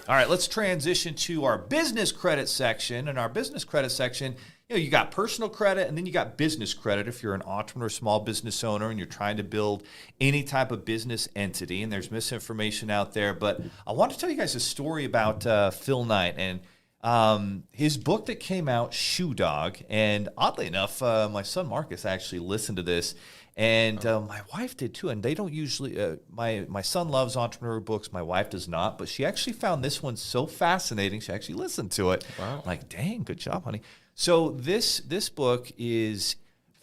All right, let's transition to our business credit section. In our business credit section, you got personal credit and then you got business credit if you're an entrepreneur, small business owner, and you're trying to build any type of business entity. And there's misinformation out there. But I want to tell you guys a story about Phil Knight and his book that came out, Shoe Dog. And oddly enough, my son Marcus actually listened to this. And my wife did too, and they don't usually. My son loves entrepreneur books. My wife does not, but she actually found this one so fascinating. She actually listened to it. Wow! Like, dang, good job, honey. So this book is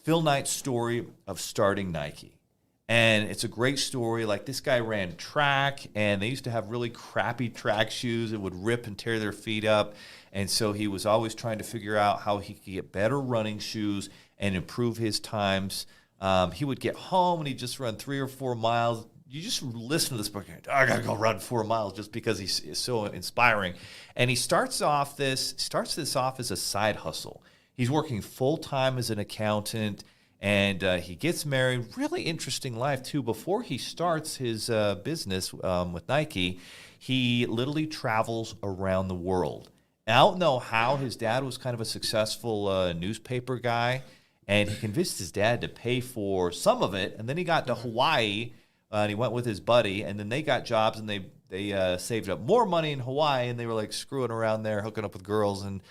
Phil Knight's story of starting Nike, and it's a great story. Like, this guy ran track, and they used to have really crappy track shoes that would rip and tear their feet up, and so he was always trying to figure out how he could get better running shoes and improve his times. He would get home and he'd just run 3 or 4 miles. You just listen to this book, I got to go run 4 miles just because he's so inspiring. And he starts this off as a side hustle. He's working full-time as an accountant, and he gets married. Really interesting life, too. Before he starts his business with Nike, he literally travels around the world. And I don't know how. His dad was kind of a successful newspaper guy, and he convinced his dad to pay for some of it. And then he got to Hawaii, and he went with his buddy. And then they got jobs, and they saved up more money in Hawaii. And they were like screwing around there, hooking up with girls. And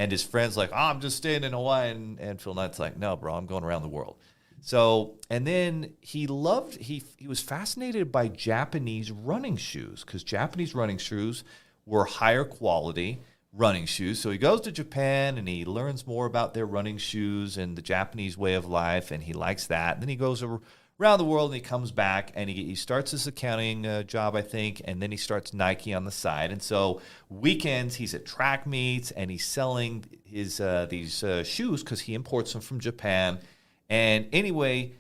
his friends like, I'm just staying in Hawaii. And Phil Knight's like, no, bro, I'm going around the world. So, and then he was fascinated by Japanese running shoes, because Japanese running shoes were higher quality running shoes. So he goes to Japan and he learns more about their running shoes and the Japanese way of life, and he likes that. And then he goes around the world and he comes back and he starts his accounting job, I think, and then he starts Nike on the side. And so weekends he's at track meets and he's selling his these shoes because he imports them from Japan. And anyway,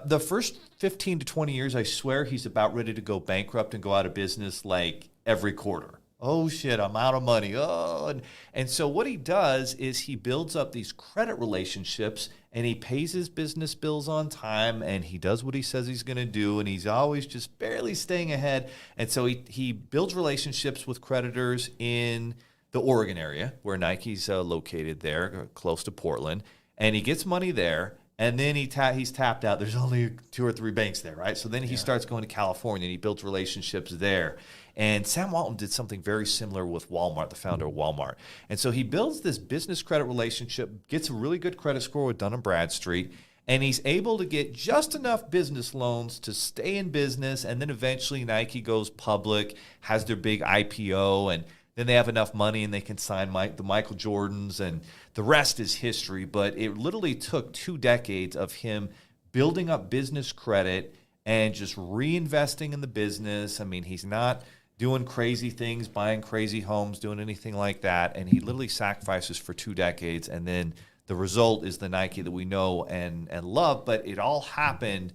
the first 15 to 20 years, I swear he's about ready to go bankrupt and go out of business like every quarter. Oh, shit, I'm out of money. Oh, and so what he does is he builds up these credit relationships, and he pays his business bills on time, and he does what he says he's going to do, and he's always just barely staying ahead. And so he builds relationships with creditors in the Oregon area where Nike's located there, close to Portland, and he gets money there. And then he's tapped out. There's only 2 or 3 banks there, right? So then he starts going to California, and he builds relationships there. And Sam Walton did something very similar with Walmart, the founder of Walmart. And so he builds this business credit relationship, gets a really good credit score with Dun & Bradstreet, and he's able to get just enough business loans to stay in business. And then eventually Nike goes public, has their big IPO, and then they have enough money and they can sign the Michael Jordans, and the rest is history. But it literally took 2 decades of him building up business credit and just reinvesting in the business. I mean, he's not doing crazy things, buying crazy homes, doing anything like that. And he literally sacrifices for 2 decades. And then the result is the Nike that we know and love. But it all happened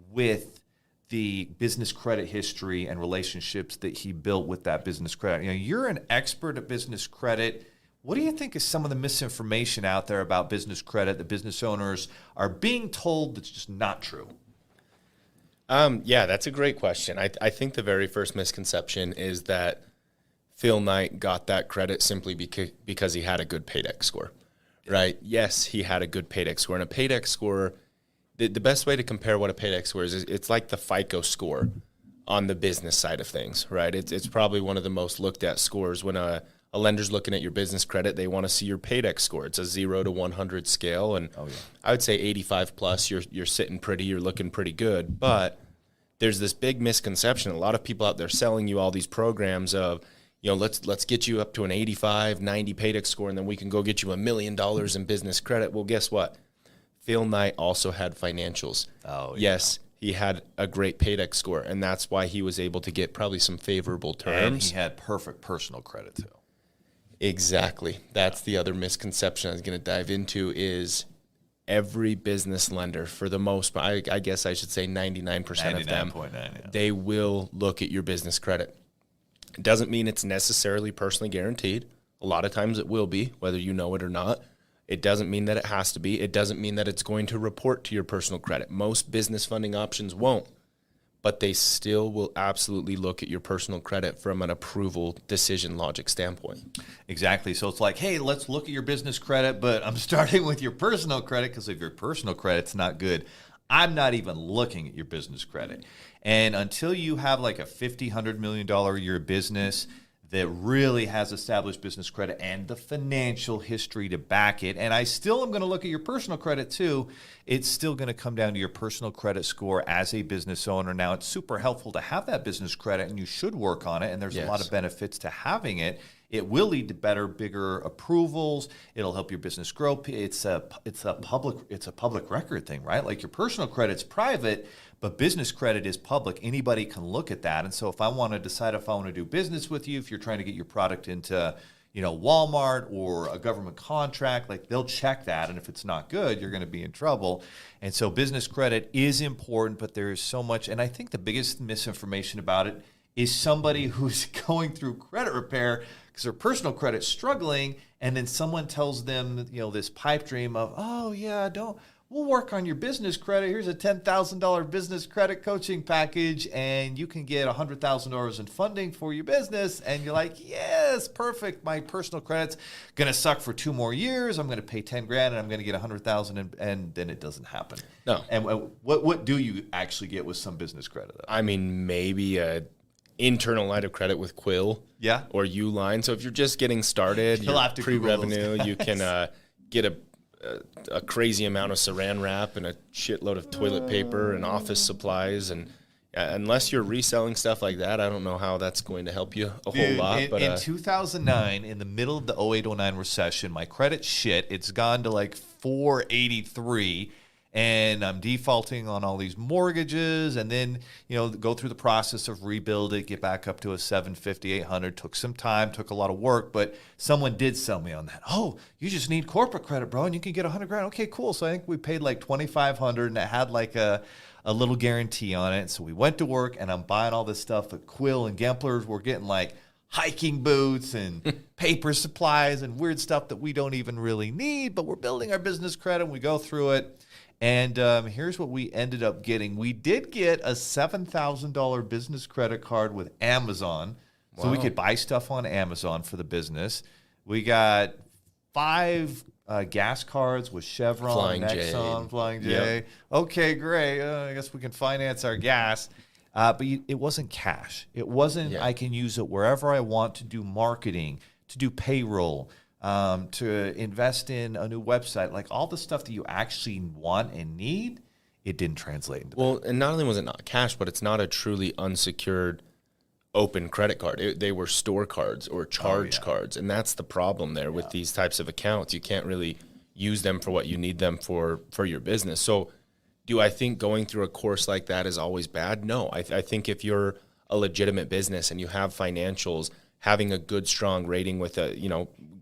with the business credit history and relationships that he built with that business credit. You're an expert at business credit. What do you think is some of the misinformation out there about business credit that business owners are being told that's just not true? Yeah, that's a great question. I think the very first misconception is that Phil Knight got that credit simply because he had a good Paydex score, right? Yes, he had a good Paydex score. And a Paydex score, the best way to compare what a Paydex score is it's like the FICO score on the business side of things, right? It's probably one of the most looked at scores. When a lender's looking at your business credit, they want to see your Paydex score. It's a 0 to 100 scale, and I would say 85 plus, you're sitting pretty, you're looking pretty good. But there's this big misconception. A lot of people out there selling you all these programs of, let's get you up to an 85, 90 Paydex score, and then we can go get you $1 million in business credit. Well, guess what? Phil Knight also had financials. Oh, yeah. Yes, he had a great Paydex score, and that's why he was able to get probably some favorable terms. And he had perfect personal credit, too. Exactly. That's the other misconception I was going to dive into is every business lender, for the most part, I guess I should say 99% of them, they will look at your business credit. It doesn't mean it's necessarily personally guaranteed. A lot of times it will be, whether you know it or not. It doesn't mean that it has to be. It doesn't mean that it's going to report to your personal credit. Most business funding options won't. but they still will absolutely look at your personal credit from an approval decision logic standpoint. Exactly. So it's like, hey, let's look at your business credit, but I'm starting with your personal credit because if your personal credit's not good, I'm not even looking at your business credit. And until you have like a $50, $100 million a year business that really has established business credit and the financial history to back it, and I still am going to look at your personal credit too, it's still going to come down to your personal credit score as a business owner. Now, it's super helpful to have that business credit, and you should work on it, and there's a lot of benefits to having it. It will lead to better, bigger approvals. It'll help your business grow. It's a public record thing, right? Like your personal credit's private, but business credit is public. Anybody can look at that. And so if I want to decide if I want to do business with you, if you're trying to get your product into, Walmart or a government contract, like they'll check that. And if it's not good, you're going to be in trouble. And so business credit is important, but there is so much. And I think the biggest misinformation about it is somebody who's going through credit repair because their personal credit's struggling, and then someone tells them, this pipe dream of, oh yeah, we'll work on your business credit. Here's a $10,000 business credit coaching package, and you can get $100,000 in funding for your business. And you're like, yes, perfect. My personal credit's going to suck for 2 more years. I'm going to pay $10,000 and I'm going to get $100,000, and then it doesn't happen. No. And what do you actually get with some business credit? Though? I mean, maybe a internal line of credit with Quill, or Uline. So if you're just getting started, you're pre-revenue, you can get a crazy amount of Saran wrap and a shitload of toilet paper and office supplies. And unless you're reselling stuff like that, I don't know how that's going to help you a whole lot. In 2009, in the middle of the 08-09 recession, my credit's shit. It's gone to like 483. And I'm defaulting on all these mortgages, and then, go through the process of rebuild it, get back up to a 750, 800. Took some time, took a lot of work, but someone did sell me on that. Oh, you just need corporate credit, bro, and you can get $100,000. Okay, cool. So I think we paid like $2,500, and it had like a little guarantee on it. So we went to work, and I'm buying all this stuff at Quill and Gempler's. We're getting like hiking boots and paper supplies and weird stuff that we don't even really need, but we're building our business credit, and we go through it. And here's what we ended up getting. We did get a $7,000 business credit card with Amazon. So we could buy stuff on Amazon for the business. We got 5 gas cards with Chevron, Flying Exxon, J. Flying J. Yep. Okay, great. I guess we can finance our gas. But it wasn't cash. It wasn't I can use it wherever I want to do marketing, to do payroll, to invest in a new website, like all the stuff that you actually want and need, it didn't translate into that. And not only was it not cash, but it's not a truly unsecured open credit card. They were store cards or charge cards, and that's the problem there with these types of accounts. You can't really use them for what you need them for your business. So do I think going through a course like that is always bad? No. I think if you're a legitimate business and you have financials, having a good, strong rating with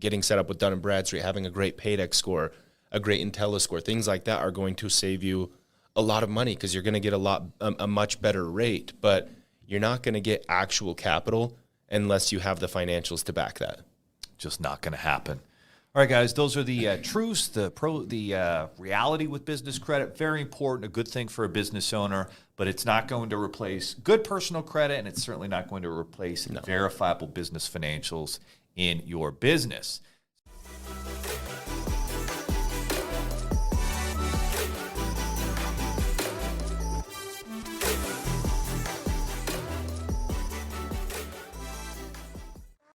getting set up with Dun & Bradstreet, having a great Paydex score, a great IntelliScore, things like that are going to save you a lot of money because you're going to get a much better rate, but you're not going to get actual capital unless you have the financials to back that. Just not going to happen. All right, guys, those are the truths, the reality with business credit. Very important, a good thing for a business owner, but it's not going to replace good personal credit, and it's certainly not going to replace verifiable business financials in your business.